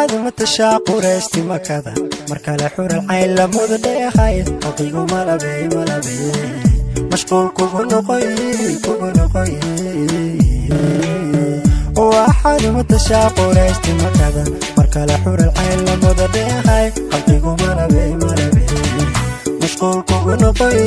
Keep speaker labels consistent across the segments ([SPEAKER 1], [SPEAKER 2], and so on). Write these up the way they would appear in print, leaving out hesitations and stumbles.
[SPEAKER 1] waxaad matashaquraysti makada marka la xura cayn la muddeehay qadigu malabay mashquul kugu noqoy waxaad matashaquraysti makada marka la xura cayn la muddeehay qadigu malabay mashquul kugu noqoy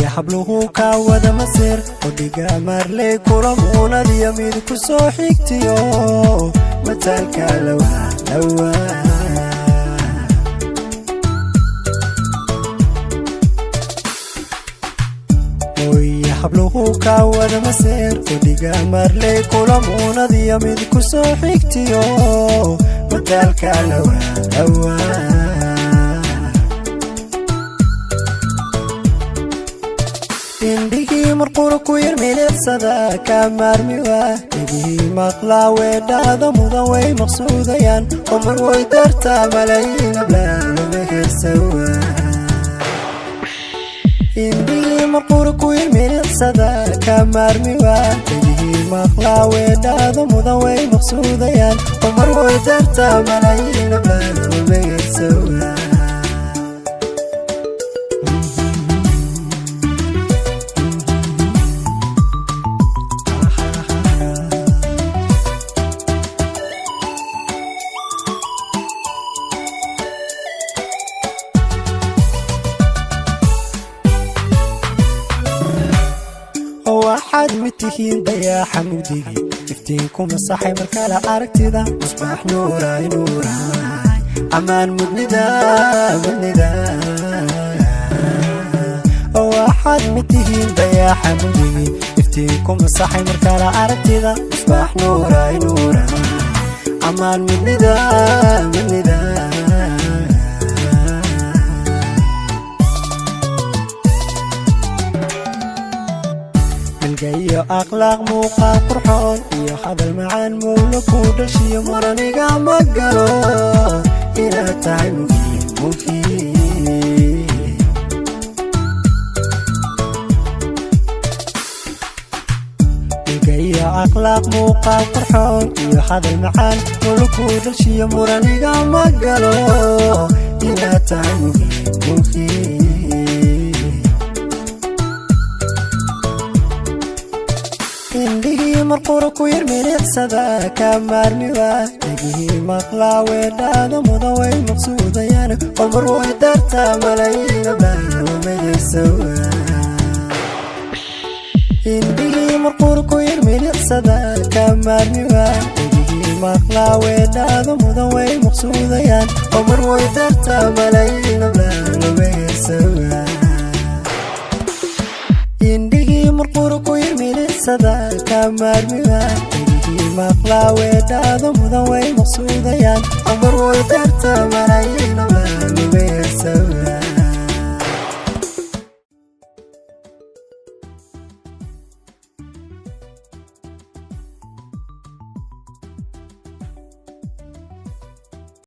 [SPEAKER 1] يا حبله كعود مسير وديقا مرلي كرمونا دي يمين كسو حيكتيو متالك لوا يا حبله كعود مسير وديقا مرلي كرمونا دي يمين كسو حيكتيو متالك لوا indhigii marqura ku yarmileedsada ka maarmiwa idii maqla weedhaada mudan way maqsuudayaan umar way dartaa malayiin ablaama hersawa indhigii marqura ku yarmileedsada ka maarmiwa idii maqla weedhaada mudan way maqsuudayaan umar way dartaa malayiin ablaama hersawa waxaad mitihiin dayaxa mugdigi iftiinkuma saxay marka la aragtida musbax nuuray amaan mudnida waxaad mitihiin dayaxa mugdigi iftiinkuma saxay marka la aragtida musbax nuuray amaan mudnida iyo akhlaaq muuqaal qurxoon iyo hadal macaan mowla ku dhashiyo maraniga ma galo inaad tahay iyo akhlaaq muuqaal qurxoon iyo hadal macaan mowla ku dhashiyo maraniga ma galo inaad tahay indhigii marqura ku yarmileedsada ka maarmiwa dhegihii maqla weedhaada mudan way maqsuudayaan umar way dartaa malayiin ablaama hersawa indhigii marqura ku yarmileedsada ka maarmiwa dhegihii maqla weedhaada mudan way maqsuudayaan umar way dartaa malayiin ablaama hersawa indhigii marqura ku yarmileedsada ka maarmiwa dhegihii maqla weedhaada mudan way maqsuudayaan umar way dartaa malayiin